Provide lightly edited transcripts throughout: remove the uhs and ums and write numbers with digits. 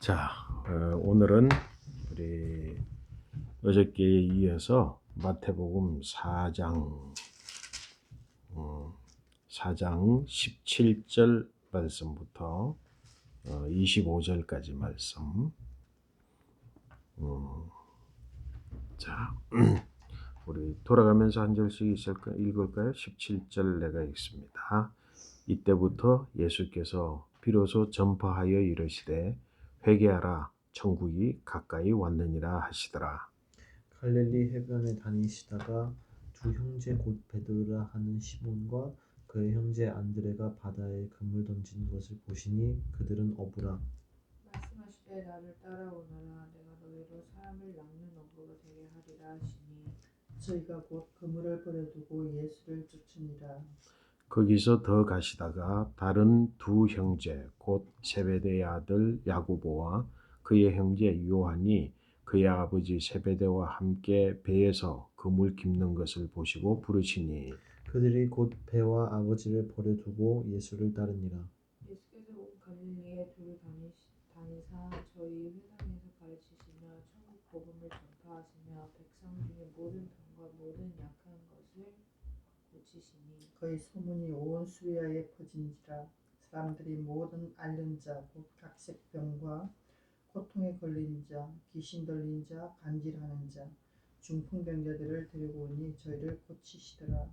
자, 오늘은 우리 어저께에 이어서 마태복음 4장 17절 말씀부터 25절까지 말씀. 자, 우리 돌아가면서 한 절씩 읽을까요? 17절 내가 읽습니다. 이때부터 예수께서 비로소 전파하여 이르시되 회개하라 천국이 가까이 왔느니라 하시더라. 갈릴리 해변에 다니시다가 두 형제 곧 베드로라 하는 시몬과 그의 형제 안드레가 바다에 그물 던지는 것을 보시니 그들은 어부라. 말씀하시되 나를 따라오너라. 내가 너희로 사람을 낚는 어부가 되게 하리라 하시니 저희가 곧 그물을 버려두고 예수를 쫓으니라. 거기서 더 가시다가 다른 두 형제 곧 세베대의 아들 야고보와 그의 형제 요한이 그의 아버지 세베대와 함께 배에서 그물 깁는 것을 보시고 부르시니 그들이 곧 배와 아버지를 버려두고 예수를 따르니라. 예수께서 온 갈릴리에 두루 다니사 저희 회당에서 가르치시며 천국 복음을 전파하시며 백성 중에 모든 병과 모든 약한 것을 고치시니 거의 소문이 온 수리아에 퍼진지라. 사람들이 모든 앓는 자 곧 각색병과 고통에 걸린 자, 귀신 들린 자, 간질하는 자, 중풍병자들을 데리고 오니 저희를 고치시더라.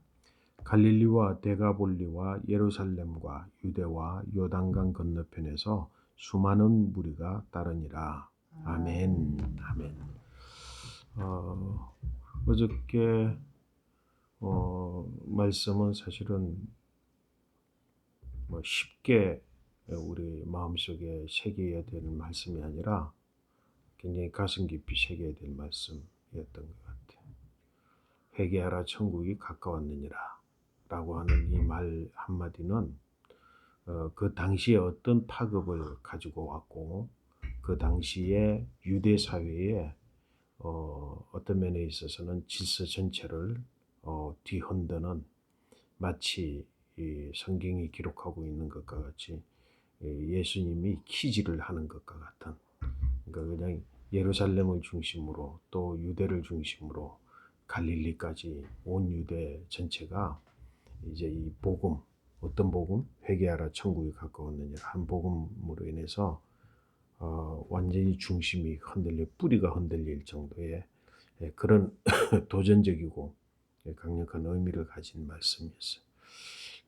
갈릴리와 데가볼리와 예루살렘과 유대와 요단강 건너편에서 수많은 무리가 따르니라. 아멘. 아멘. 어저께 말씀은 사실은 쉽게 우리 마음속에 새겨야 될 말씀이 아니라 굉장히 가슴 깊이 새겨야 될 말씀이었던 것 같아요. 회개하라 천국이 가까웠느니라 라고 하는 이 말 한마디는 그 당시에 어떤 파급을 가지고 왔고 그 당시에 유대 사회에 어떤 면에 있어서는 질서 전체를 뒤흔드는 마치 이 성경이 기록하고 있는 것과 같이 예수님이 키질을 하는 것과 같은, 그러니까 그냥 예루살렘을 중심으로 또 유대를 중심으로 갈릴리까지 온 유대 전체가 이제 이 복음, 어떤 복음? 회개하라 천국이 가까웠느니라 한 복음으로 인해서 완전히 중심이 흔들려 뿌리가 흔들릴 정도의 그런 도전적이고 강력한 의미를 가진 말씀이었어요.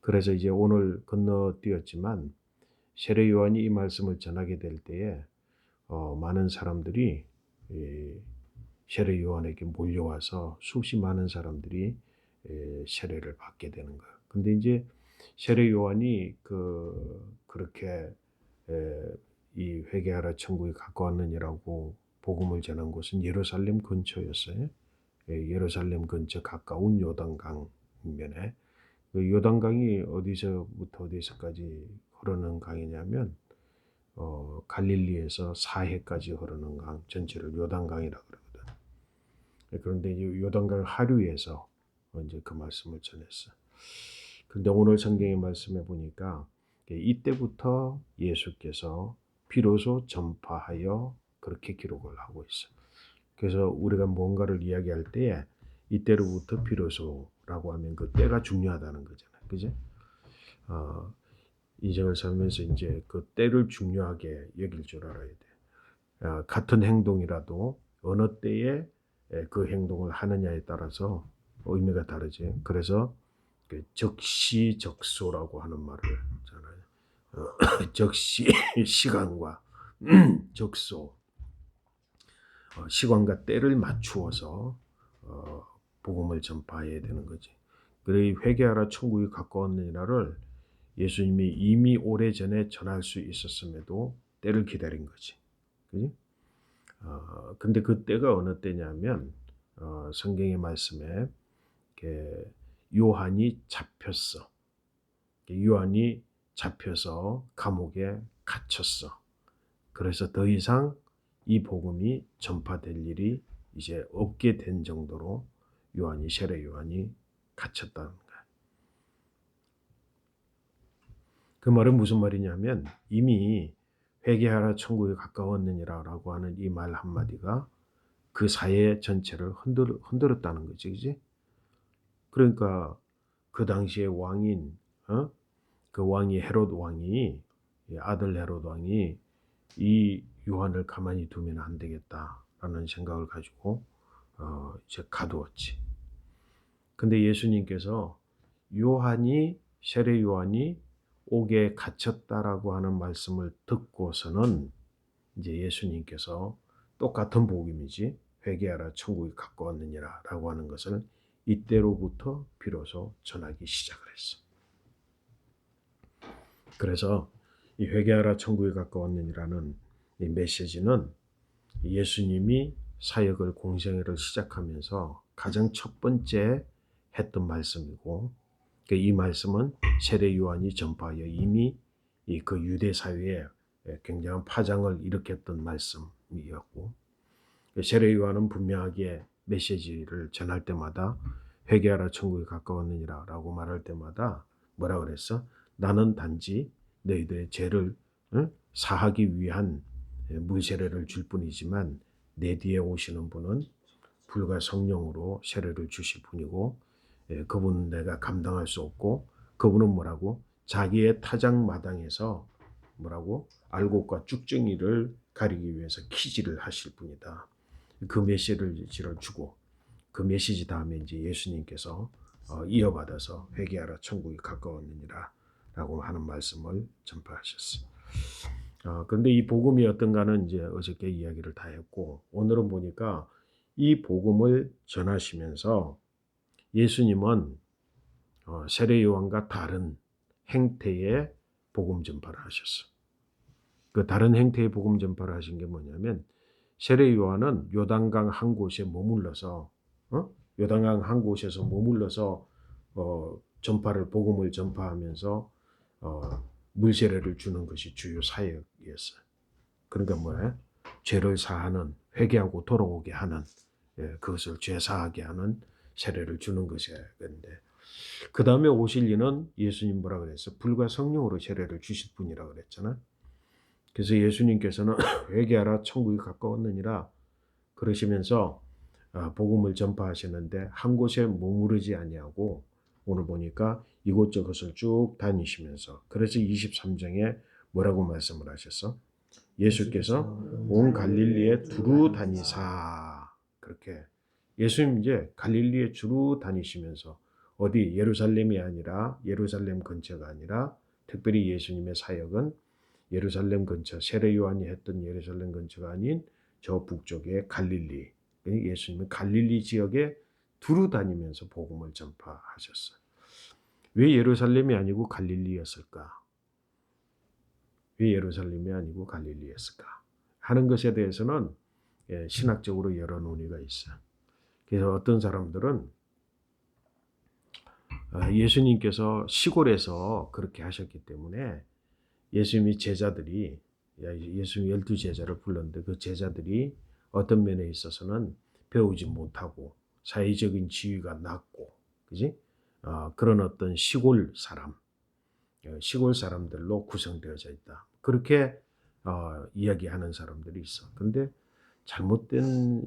그래서 이제 오늘 건너뛰었지만 세례 요한이 이 말씀을 전하게 될 때에 많은 사람들이 세례 요한에게 몰려와서 수십 많은 사람들이 세례를 받게 되는 거예요. 근데 이제 세례 요한이 그렇게 이 회개하라 천국이 가까웠느니라고 복음을 전한 곳은 예루살렘 근처였어요. 예루살렘 근처 가까운 요단강 면에 그 요단강이 어디서부터 어디서까지 흐르는 강이냐면 갈릴리에서 사해까지 흐르는 강 전체를 요단강이라고 그러거든. 그런데 이제 요단강 하류에서 이제 그 말씀을 전했어. 그런데 오늘 성경의 말씀에 보니까 이때부터 예수께서 비로소 전파하여 그렇게 기록을 하고 있어. 그래서 우리가 뭔가를 이야기할 때에 이때로부터 비로소라고 하면 그 때가 중요하다는 거잖아요. 그죠? 인생을 살면서 이제 그 때를 중요하게 여길 줄 알아야 돼. 같은 행동이라도 어느 때에 그 행동을 하느냐에 따라서 의미가 다르지. 그래서 적시적소라고 하는 말을 하잖아요. 적시 시간과 적소 시간과 때를 맞추어서 복음을 전파해야 되는 거지. 그래 회개하라 천국이 가까웠느니라를 예수님이 이미 오래전에 전할 수 있었음에도 때를 기다린 거지. 그지? 근데 그 때가 어느 때냐면 성경의 말씀에 요한이 잡혔어. 요한이 잡혀서 감옥에 갇혔어. 그래서 더 이상 이 복음이 전파될 일이 이제 없게 된 정도로 세례 요한이 갇혔다는 거야. 그 말은 무슨 말이냐면 이미 회개하라 천국이 가까웠느니라라고 하는 이 말 한마디가 그 사회 전체를 흔들었다는 거지, 그지? 그러니까 그 당시에 왕인 그 왕이 헤롯 왕이 아들 헤롯 왕이 이 요한을 가만히 두면 안 되겠다라는 생각을 가지고 이제 가두었지. 근데 예수님께서 세례 요한이 옥에 갇혔다라고 하는 말씀을 듣고서는 이제 예수님께서 똑같은 복음이지 회개하라 천국이 가까웠느니라라고 하는 것을 이때로부터 비로소 전하기 시작을 했어. 그래서 이 회개하라 천국이 가까웠느니라는 이 메시지는 예수님이 사역을 공생애를 시작하면서 가장 첫 번째 했던 말씀이고 이 말씀은 세례 요한이 전파하여 이미 그 유대 사회에 굉장한 파장을 일으켰던 말씀이었고 세례 요한은 분명하게 메시지를 전할 때마다 회개하라 천국이 가까웠느니라 라고 말할 때마다 뭐라 그랬어? 나는 단지 너희들의 죄를 사하기 위한 물세례를 줄 뿐이지만 내 뒤에 오시는 분은 불과 성령으로 세례를 주실 분이고 그분은 내가 감당할 수 없고 그분은 뭐라고? 자기의 타작마당에서 뭐라고? 알곡과 쭉정이를 가리기 위해서 키질을 하실 분이다. 그 메시지를 주고 그 메시지 다음에 이제 예수님께서 이어받아서 회개하라 천국이 가까웠느니라 라고 하는 말씀을 전파하셨어요. 그런데 이 복음이 어떤가는 이제 어저께 이야기를 다 했고 오늘은 보니까 이 복음을 전하시면서 예수님은 세례 요한과 다른 행태의 복음 전파를 하셨어. 그 다른 행태의 복음 전파를 하신 게 뭐냐면 세례 요한은 요단강 한 곳에 머물러서 요단강 한 곳에서 머물러서 복음을 전파하면서 물세례를 주는 것이 주요 사역이었어요. 그러니까 뭐예요? 죄를 사하는 회개하고 돌아오게 하는 그것을 죄 사하게 하는 세례를 주는 것이었는데 그 다음에 오실 이는 예수님 뭐라 그랬어? 불과 성령으로 세례를 주실 분이라 그랬잖아. 그래서 예수님께서는 회개하라 천국이 가까웠느니라 그러시면서 복음을 전파하시는데 한 곳에 머무르지 아니하고 오늘 보니까 이곳저곳을 쭉 다니시면서 그래서 23장에 뭐라고 말씀을 하셨어? 예수께서 온 갈릴리에 두루 다니사 그렇게 예수님 이제 갈릴리에 주루 다니시면서 어디 예루살렘이 아니라 예루살렘 근처가 아니라 특별히 예수님의 사역은 예루살렘 근처 세례 요한이 했던 예루살렘 근처가 아닌 저 북쪽의 갈릴리 예수님은 갈릴리 지역에 두루 다니면서 복음을 전파하셨어요. 왜 예루살렘이 아니고 갈릴리였을까? 왜 예루살렘이 아니고 갈릴리였을까? 하는 것에 대해서는 신학적으로 여러 논의가 있어요. 그래서 어떤 사람들은 예수님께서 시골에서 그렇게 하셨기 때문에 예수님이 제자들이 예수님 12제자를 불렀는데 그 제자들이 어떤 면에 있어서는 배우지 못하고 사회적인 지위가 낮고 그지? 그런 어떤 시골 사람들로 구성되어져 있다. 그렇게 이야기하는 사람들이 있어. 근데 잘못된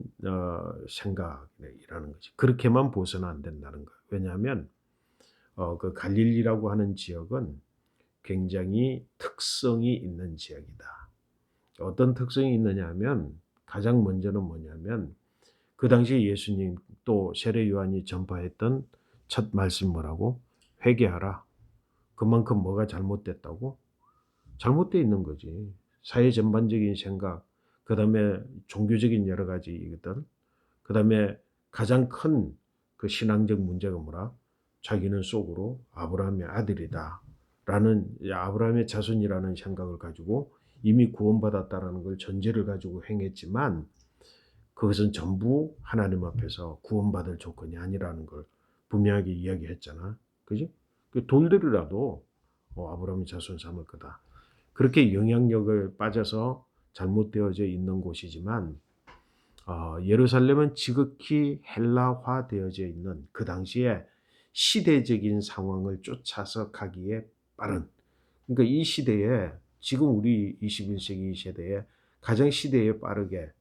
생각이라는 거지. 그렇게만 보서는 안 된다는 거야. 왜냐하면 그 갈릴리라고 하는 지역은 굉장히 특성이 있는 지역이다. 어떤 특성이 있느냐 하면 가장 먼저는 뭐냐면 그 당시 예수님 또 세례 요한이 전파했던 첫 말씀 뭐라고? 회개하라. 그만큼 뭐가 잘못됐다고? 잘못되어 있는 거지. 사회 전반적인 생각, 그 다음에 종교적인 여러 가지 것들, 그 다음에 가장 큰 그 신앙적 문제가 뭐라? 자기는 속으로 아브라함의 아들이다. 라는 아브라함의 자손이라는 생각을 가지고 이미 구원받았다라는 걸 전제를 가지고 행했지만 그것은 전부 하나님 앞에서 구원받을 조건이 아니라는 걸 분명하게 이야기했잖아. 그지? 그 돌들이라도 아브라함의 자손 삼을 거다. 그렇게 영향력을 빠져서 잘못되어져 있는 곳이지만 예루살렘은 지극히 헬라화되어져 있는 그 당시에 시대적인 상황을 쫓아서 가기에 빠른 그러니까 이 시대에 지금 우리 21세기 세대에 가장 시대에 빠르게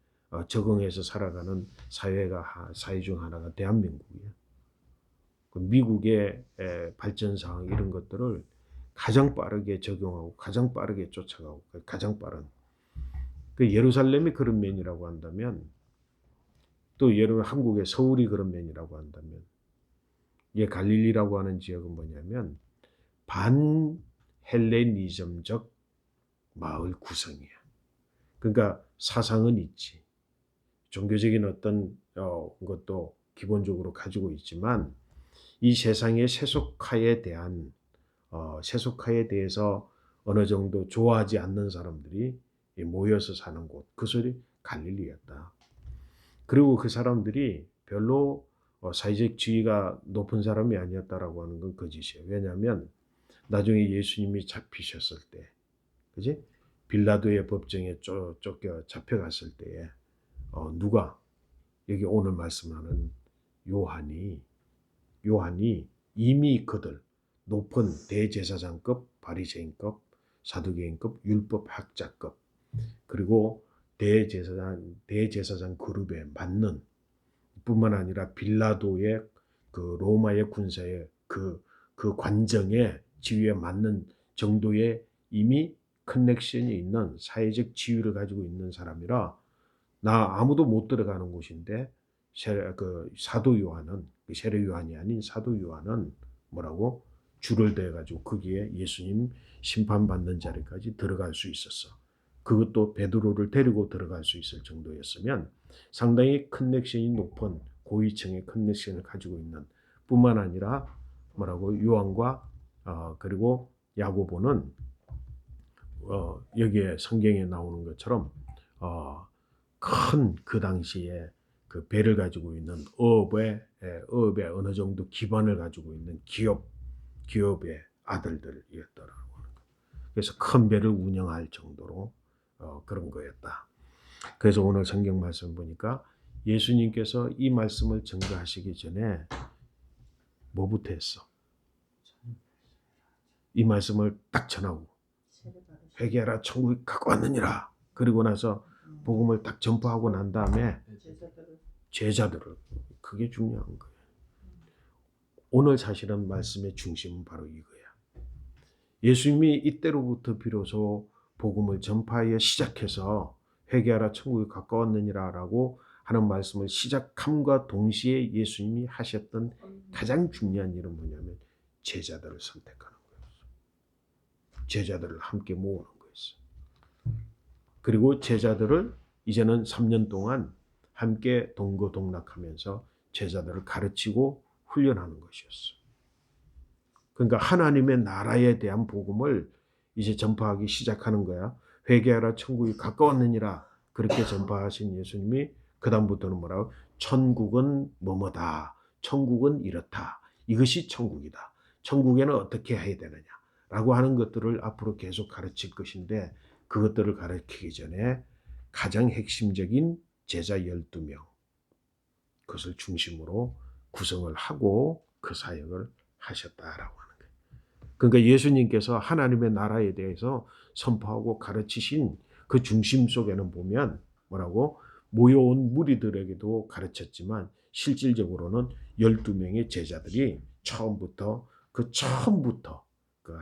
적응해서 살아가는 사회 중 하나가 대한민국이에요. 그 미국의 발전상 이런 것들을 가장 빠르게 적용하고 가장 빠르게 쫓아가고 가장 빠른 그 예루살렘이 그런 면이라고 한다면 또 여러분 한국의 서울이 그런 면이라고 한다면 이 갈릴리라고 하는 지역은 뭐냐면 반헬레니즘적 마을 구성이야. 그러니까 사상은 있지. 종교적인 어떤 것도 기본적으로 가지고 있지만 이 세상의 세속화에 대해서 어느 정도 좋아하지 않는 사람들이 모여서 사는 곳, 그것이 갈릴리였다. 그리고 그 사람들이 별로 사회적 지위가 높은 사람이 아니었다라고 하는 건 거짓이에요. 왜냐하면 나중에 예수님이 잡히셨을 때, 그지? 빌라도의 법정에 쫓겨 잡혀갔을 때에 누가 여기 오늘 말씀하는 요한이 이미 그들 높은 대제사장급, 바리새인급, 사두개인급, 율법학자급 그리고 대제사장 그룹에 맞는 뿐만 아니라 빌라도의 그 로마의 군사의 그 관정의 지위에 맞는 정도의 이미 커넥션이 있는 사회적 지위를 가지고 있는 사람이라 나 아무도 못 들어가는 곳인데 사도 요한은 세례 요한이 아닌 사도 요한은 뭐라고 줄을 대 가지고 거기에 예수님 심판받는 자리까지 들어갈 수 있었어. 그것도 베드로를 데리고 들어갈 수 있을 정도였으면 상당히 커넥션이 높은 고위층의 커넥션을 가지고 있는 뿐만 아니라 뭐라고 요한과 그리고 야고보는 여기에 성경에 나오는 것처럼 큰 그 당시에 그 배를 가지고 있는 어업에 어느 정도 기반을 가지고 있는 기업의 아들들이었더라고 하는 거예요. 그래서 큰 배를 운영할 정도로 그런 거였다. 그래서 오늘 성경 말씀 보니까 예수님께서 이 말씀을 전가하시기 전에 뭐부터 했어? 이 말씀을 딱 전하고 회개하라 천국이 가까웠느니라. 그리고 나서 복음을 딱 전파하고 난 다음에 제자들을 그게 중요한 거예요. 오늘 사실은 말씀의 중심은 바로 이거야. 예수님이 이때로부터 비로소 복음을 전파하여 시작해서 회개하라 천국이 가까웠느니라 라고 하는 말씀을 시작함과 동시에 예수님이 하셨던 가장 중요한 일은 뭐냐면 제자들을 선택하는 거였어. 제자들을 함께 모으는 거였어. 그리고 제자들을 이제는 3년 동안 함께 동거동락하면서 제자들을 가르치고 훈련하는 것이었어. 그러니까 하나님의 나라에 대한 복음을 이제 전파하기 시작하는 거야. 회개하라 천국이 가까웠느니라 그렇게 전파하신 예수님이 그 다음부터는 뭐라고? 천국은 뭐뭐다. 천국은 이렇다. 이것이 천국이다. 천국에는 어떻게 해야 되느냐 라고 하는 것들을 앞으로 계속 가르칠 것인데 그것들을 가르치기 전에 가장 핵심적인 제자 12명 그것을 중심으로 구성을 하고 그 사역을 하셨다라고 하는 거예요. 그러니까 예수님께서 하나님의 나라에 대해서 선포하고 가르치신 그 중심 속에는 보면 뭐라고? 모여온 무리들에게도 가르쳤지만 실질적으로는 12명의 제자들이 처음부터 그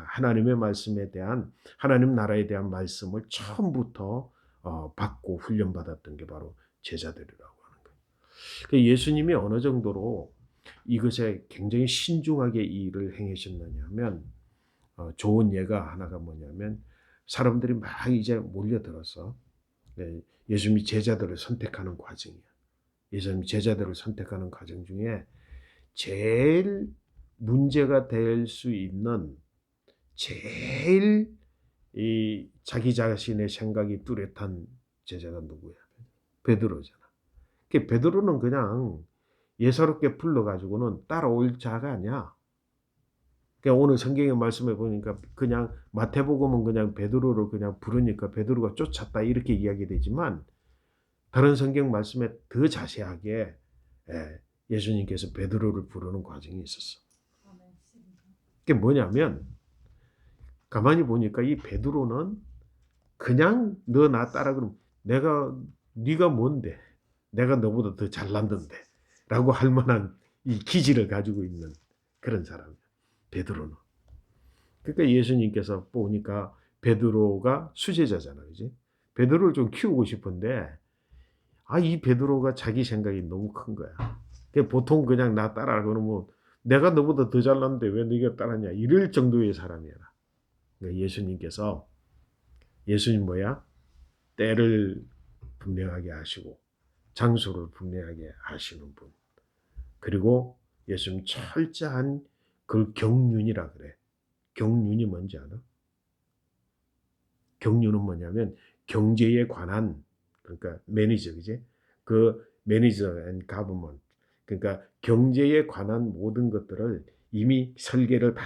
하나님의 말씀에 대한 하나님 나라에 대한 말씀을 처음부터 받고 훈련받았던 게 바로 제자들이라고 하는 거예요. 그러니까 예수님이 어느 정도로 이것에 굉장히 신중하게 이 일을 행하셨느냐 하면 좋은 예가 하나가 뭐냐면 사람들이 막 이제 몰려들어서 예수님이 제자들을 선택하는 과정이야. 예수님이 제자들을 선택하는 과정 중에 제일 문제가 될 수 있는 제일 이 자기 자신의 생각이 뚜렷한 제자가 누구야? 베드로잖아. 베드로는 그냥 예사롭게 불러가지고는 따라올 자가 아니야. 그러니까 오늘 성경의 말씀에 보니까 그냥 마태복음은 그냥 베드로를 그냥 부르니까 베드로가 쫓았다 이렇게 이야기되지만 다른 성경 말씀에 더 자세하게 예수님께서 베드로를 부르는 과정이 있었어. 그게 뭐냐면 가만히 보니까 이 베드로는 그냥 너 나 따라 그러면 네가 뭔데? 내가 너보다 더 잘났는데 라고 할 만한 이 기질을 가지고 있는 그런 사람이에요. 베드로는. 그러니까 예수님께서 보니까 베드로가 수제자잖아요. 그지? 베드로를 좀 키우고 싶은데 이 베드로가 자기 생각이 너무 큰 거야. 보통 그냥 나 따라 그러면 내가 너보다 더 잘났는데 왜 네가 따랐냐 이럴 정도의 사람이야. 그러니까 예수님 뭐야? 때를 분명하게 하시고 장소를 분명하게 하시는 분. 그리고 예수님 철저한 그 경륜이라 그래. 경륜이 뭔지 알아? 경륜은 뭐냐면 경제에 관한 그러니까 매니저 그지? 그 매니저 앤 가버먼트 그러니까 경제에 관한 모든 것들을 이미 설계를 다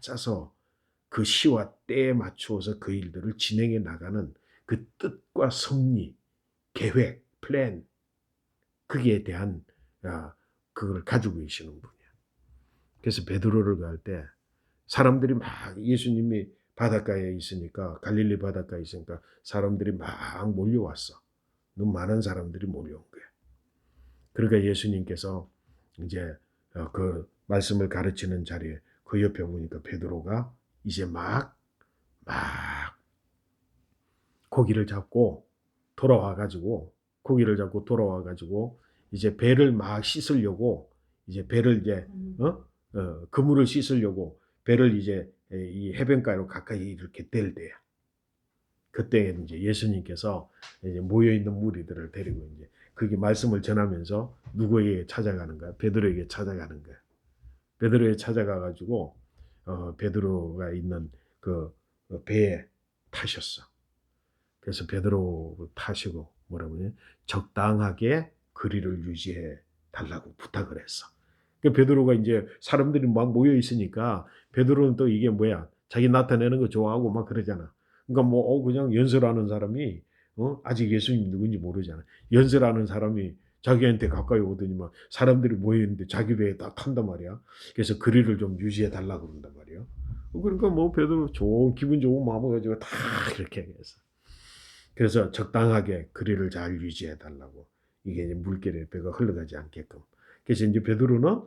짜서 그 시와 때에 맞추어서 그 일들을 진행해 나가는 그 뜻과 섭리, 계획, 플랜 거기에 대한 그걸 가지고 계시는 분이야. 그래서 베드로를 갈 때 사람들이 막 예수님이 바닷가에 있으니까 갈릴리 바닷가에 있으니까 사람들이 막 몰려왔어. 너무 많은 사람들이 몰려온 거야. 그러니까 예수님께서 이제 그 말씀을 가르치는 자리에 그 옆에 보니까 베드로가 이제 막 고기를 잡고 돌아와 가지고 이제 배를 막 씻으려고 이제 배를 이제 그물을 씻으려고 배를 이제 이 해변가로 가까이 이렇게 댈 때야. 그때 이제 예수님께서 이제 모여 있는 무리들을 데리고 이제 그게 말씀을 전하면서 누구에게 찾아가는 거야? 베드로에게 찾아가는 거야. 베드로에 찾아가 가지고 베드로가 있는 그 배에 타셨어. 그래서 베드로 타시고 뭐라고 하냐? 적당하게 거리를 유지해 달라고 부탁을 했어. 그 베드로가 이제 사람들이 막 모여 있으니까 베드로는 또 이게 뭐야? 자기 나타내는 거 좋아하고 막 그러잖아. 그러니까 뭐 그냥 연설하는 사람이 아직 예수님 누군지 모르잖아. 연설하는 사람이 자기한테 가까이 오더니 막 사람들이 모여 있는데 자기 배에 딱 탄단 말이야. 그래서 거리를 좀 유지해 달라고 그런단 말이야. 그러니까 뭐 베드로 기분 좋은 마음을 가지고 다 이렇게 했어. 그래서 적당하게 거리를 잘 유지해 달라고. 이게 이제 물결에 배가 흘러가지 않게끔. 그래서 이제 베드로는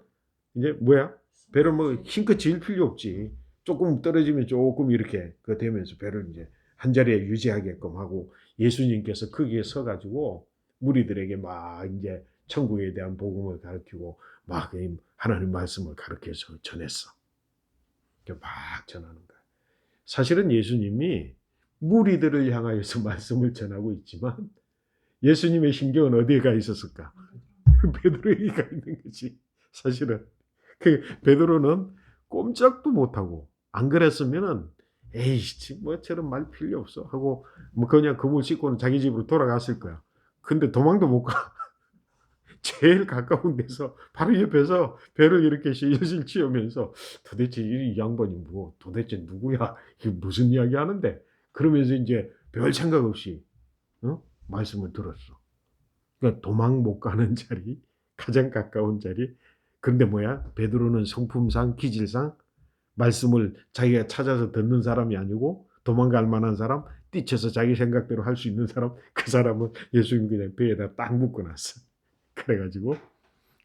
이제 뭐야? 배를 뭐 힘껏 질 필요 없지. 조금 떨어지면 조금 이렇게 그 되면서 배를 이제 한 자리에 유지하게끔 하고 예수님께서 거기에 서 가지고 무리들에게 막 이제 천국에 대한 복음을 가르치고 막 하나님 말씀을 가르쳐서 전했어. 막 전하는 거야. 사실은 예수님이 무리들을 향하여서 말씀을 전하고 있지만 예수님의 신경은 어디에 가 있었을까? 베드로에게 가 있는 거지. 사실은 그 베드로는 꼼짝도 못하고 안 그랬으면은 에이씨 뭐 저런 말 필요 없어 하고 뭐 그냥 그물 씻고는 자기 집으로 돌아갔을 거야. 근데 도망도 못 가. 제일 가까운 데서 바로 옆에서 배를 이렇게 실실 치우면서 도대체 이 양반이 뭐 도대체 누구야? 이게 무슨 이야기 하는데? 그러면서 이제 별 생각 없이 말씀을 들었어. 그러니까 도망 못 가는 자리, 가장 가까운 자리. 근데 뭐야? 베드로는 성품상, 기질상 말씀을 자기가 찾아서 듣는 사람이 아니고 도망갈 만한 사람, 뛰쳐서 자기 생각대로 할 수 있는 사람, 그 사람은 예수님 그냥 배에다 딱 묶어놨어. 그래가지고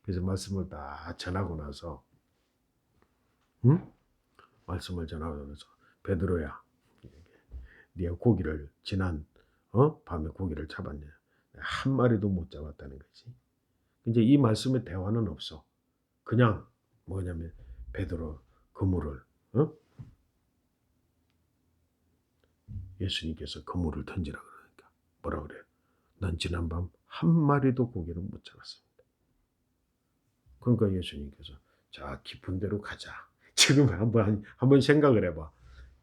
그래서 말씀을 다 전하고 나서 말씀을 전하고 나서 베드로야, 네가 고기를 지난 밤에 고기를 잡았냐? 한 마리도 못 잡았다는 거지. 이제 이 말씀에 대화는 없어. 그냥 뭐냐면 베드로 그물을 예수님께서 그물을 던지라 그러니까 뭐라 그래요? 난 지난밤 한 마리도 고기를 못 잡았습니다. 그러니까 예수님께서 자 깊은 데로 가자. 지금 한번 생각을 해봐.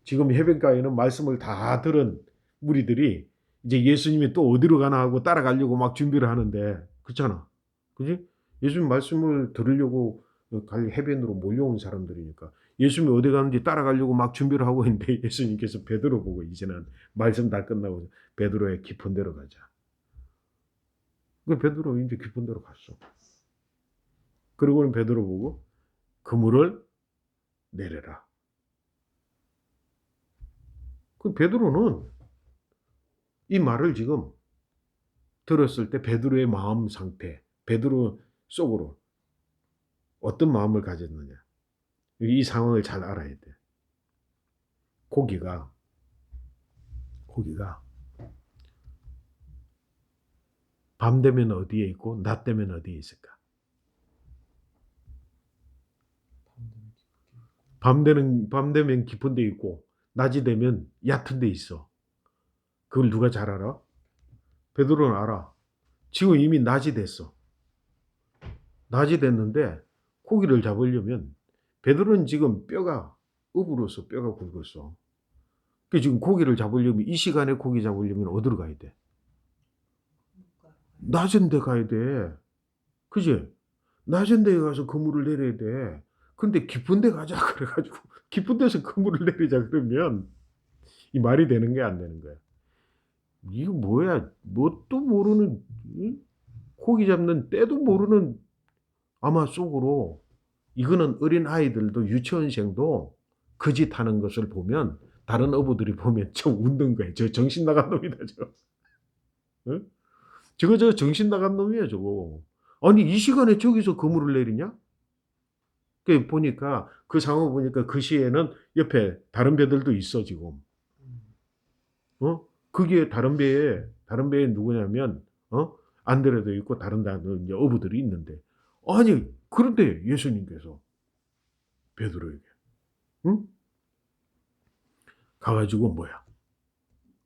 지금 해변가에는 말씀을 다 들은 무리들이 이제 예수님이 또 어디로 가나 하고 따라가려고 막 준비를 하는데 그렇잖아. 그지? 예수님 말씀을 들으려고 갈 해변으로 몰려온 사람들이니까 예수님이 어디 가는지 따라가려고 막 준비를 하고 있는데 예수님께서 베드로 보고 이제는 말씀 다 끝나고 베드로의 깊은 데로 가자. 그 베드로 이제 깊은 데로 갔어. 그리고는 베드로 보고 그물을 내려라. 그 베드로는 이 말을 지금 들었을 때 베드로의 마음 상태, 베드로 속으로 어떤 마음을 가졌느냐. 이 상황을 잘 알아야 돼. 고기가 밤 되면 어디에 있고 낮 되면 어디에 있을까? 밤 되면 깊은 데 있고 낮이 되면 얕은 데 있어. 그걸 누가 잘 알아? 베드로는 알아. 지금 이미 낮이 됐어. 낮이 됐는데 고기를 잡으려면 베드로는 지금 뼈가 으부러서 뼈가 굵었어. 그 지금 고기를 잡으려면 이 시간에 고기 잡으려면 어디로 가야 돼? 낮은 데 가야 돼. 그지? 낮은 데 가서 그물을 내려야 돼. 근데 깊은 데 가자 그래가지고 깊은 데서 그물을 내리자 그러면 이 말이 되는 게 안 되는 거야. 이거 뭐야? 뭣도 모르는 고기 잡는 때도 모르는 아마 속으로 이거는 어린 아이들도 유치원생도 그 짓 하는 것을 보면 다른 어부들이 보면 저 웃는 거예요. 저 정신 나간 놈이다 저거. 응? 저거 정신 나간 놈이야 저거. 아니 이 시간에 저기서 그물을 내리냐? 그 보니까 그 상황 보니까 그 시에는 옆에 다른 배들도 있어 지금. 그게 다른 배에 누구냐면 안드레도 있고 다른 이제 어부들이 있는데 아니 그런데 예수님께서 베드로에게 가가지고 뭐야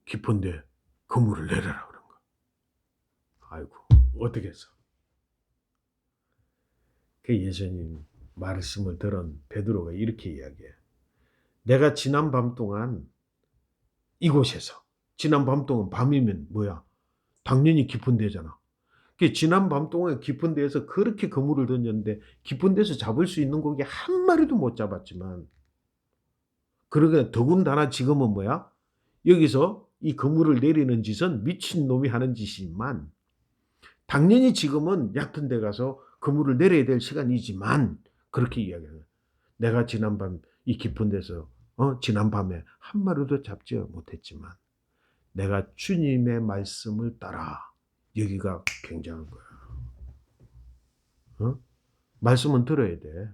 깊은데 그물을 내려라 그런 거. 아이고 어떻게 했어? 그 예수님 말씀을 들은 베드로가 이렇게 이야기해. 내가 지난 밤 동안 이곳에서 지난 밤 동안 밤이면 뭐야? 당연히 깊은 데잖아. 그 지난 밤 동안 깊은 데에서 그렇게 그물을 던졌는데 깊은 데서 잡을 수 있는 고기 한 마리도 못 잡았지만 그러게 더군다나 지금은 뭐야? 여기서 이 그물을 내리는 짓은 미친놈이 하는 짓이지만 당연히 지금은 얕은 데 가서 그물을 내려야 될 시간이지만 그렇게 이야기해요. 내가 지난밤 이 깊은 데서 지난밤에 한 마리도 잡지 못했지만 내가 주님의 말씀을 따라 여기가 굉장한 거야. 말씀은 들어야 돼.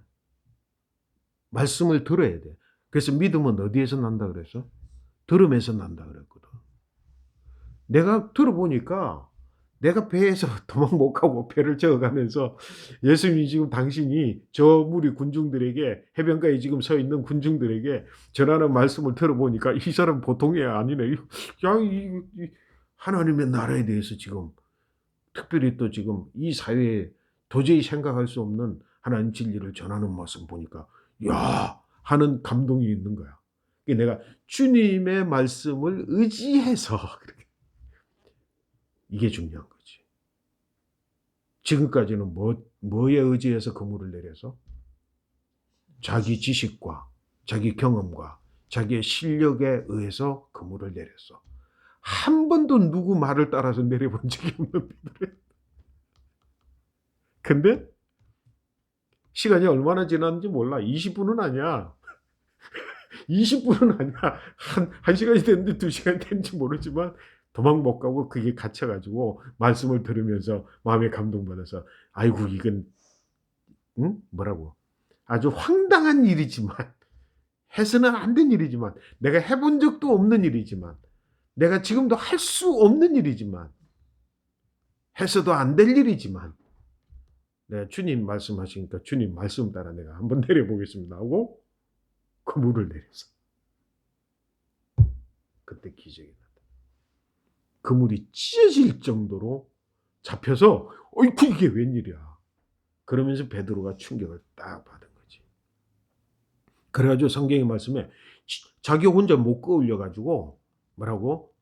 말씀을 들어야 돼. 그래서 믿음은 어디에서 난다 그랬어? 들음에서 난다 그랬거든. 내가 들어보니까 내가 배에서 도망 못 가고 배를 저어가면서 예수님이 지금 당신이 저 무리 군중들에게 해변가에 지금 서 있는 군중들에게 전하는 말씀을 들어보니까 이 사람 보통이 아니네. 야, 이 하나님의 나라에 대해서 지금 특별히 또 지금 이 사회에 도저히 생각할 수 없는 하나님 진리를 전하는 모습 보니까 야 하는 감동이 있는 거야. 내가 주님의 말씀을 의지해서 이게 중요한 거지. 지금까지는 뭐에 의지해서 그물을 내려서? 자기 지식과 자기 경험과 자기의 실력에 의해서 그물을 내렸어. 한 번도 누구 말을 따라서 내려본 적이 없는 분들. 근데 시간이 얼마나 지났는지 몰라. 20분은 아니야. 20분은 아니야. 한 시간이 됐는데 2시간이 됐는지 모르지만 도망 못 가고 그게 갇혀가지고 말씀을 들으면서 마음에 감동받아서 아이고 이건 뭐라고 아주 황당한 일이지만 해서는 안 된 일이지만 내가 해본 적도 없는 일이지만 내가 지금도 할 수 없는 일이지만 해서도 안 될 일이지만 내가 주님 말씀하시니까 주님 말씀 따라 내가 한번 내려보겠습니다 하고 그물을 내렸어. 그때 기적이 났다. 그물이 찢어질 정도로 잡혀서 어이구 이게 웬일이야. 그러면서 베드로가 충격을 딱 받은 거지. 그래가지고 성경의 말씀에 자기 혼자 못 끌어올려가지고 뭐라고?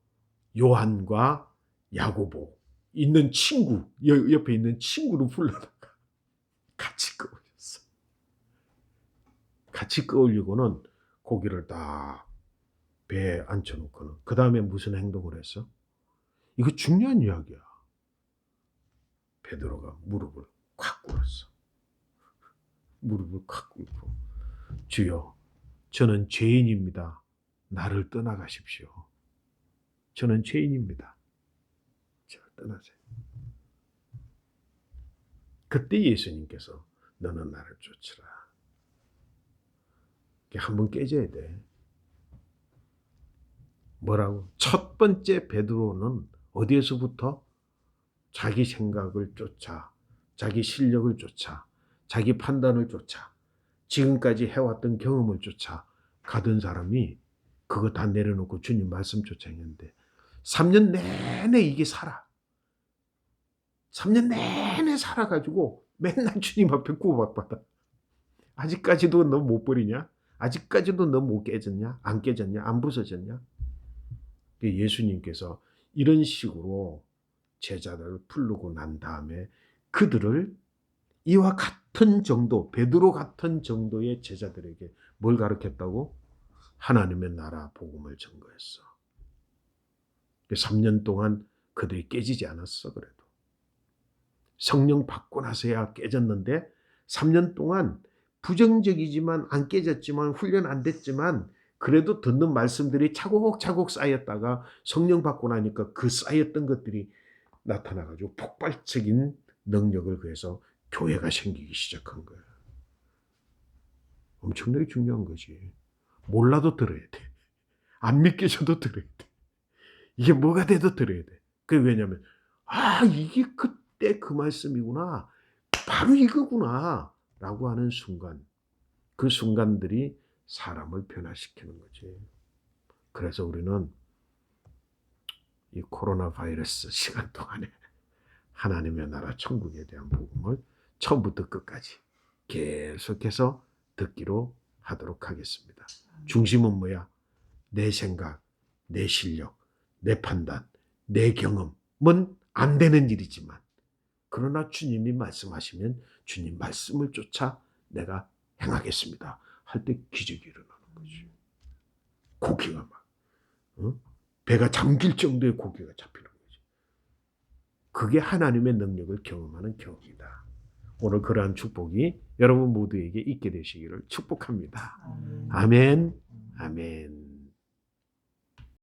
요한과 야고보 있는 친구 옆에 있는 친구를 불러다가 같이 끌어올렸어. 같이 끌어올리고는 고기를 딱 배에 앉혀놓고는 그 다음에 무슨 행동을 했어? 이거 중요한 이야기야. 베드로가 무릎을 콱 꿇었어. 무릎을 콱 꿇고 주여 저는 죄인입니다. 나를 떠나가십시오. 저는 죄인입니다. 떠나세요. 그때 예수님께서 너는 나를 쫓으라. 한번 깨져야 돼. 뭐라고? 첫 번째 베드로는 어디에서부터? 자기 생각을 쫓아, 자기 실력을 쫓아, 자기 판단을 쫓아, 지금까지 해왔던 경험을 쫓아 가던 사람이 그거 다 내려놓고 주님 말씀 쫓아 했는데 3년 내내 이게 살아. 3년 내내 살아가지고 맨날 주님 앞에 구박받아. 아직까지도 너 못 버리냐? 아직까지도 너 못 깨졌냐? 안 깨졌냐? 안 부서졌냐? 예수님께서 이런 식으로 제자들을 부르고 난 다음에 그들을 이와 같은 정도, 베드로 같은 정도의 제자들에게 뭘 가르쳤다고? 하나님의 나라 복음을 전거했어. 3년 동안 그들이 깨지지 않았어. 그래도 성령 받고 나서야 깨졌는데 3년 동안 부정적이지만 안 깨졌지만 훈련 안 됐지만 그래도 듣는 말씀들이 차곡차곡 쌓였다가 성령 받고 나니까 그 쌓였던 것들이 나타나가지고 폭발적인 능력을 구해서 교회가 생기기 시작한 거야. 엄청나게 중요한 거지. 몰라도 들어야 돼. 안 믿겨져도 들어야 돼. 이게 뭐가 돼도 들어야 돼. 그게 왜냐면 이게 그때 그 말씀이구나. 바로 이거구나. 라고 하는 순간. 그 순간들이 사람을 변화시키는 거지. 그래서 우리는 이 코로나 바이러스 시간 동안에 하나님의 나라 천국에 대한 복음을 처음부터 끝까지 계속해서 듣기로 하도록 하겠습니다. 중심은 뭐야? 내 생각, 내 실력, 내 판단, 내 경험은 안 되는 일이지만 그러나 주님이 말씀하시면 주님 말씀을 쫓아 내가 행하겠습니다. 할 때 기적이 일어나는 거지. 고기가 막 배가 잠길 정도의 고기가 잡히는 거지. 그게 하나님의 능력을 경험하는 경험이다. 오늘 그러한 축복이 여러분 모두에게 있게 되시기를 축복합니다. 아멘. 아멘.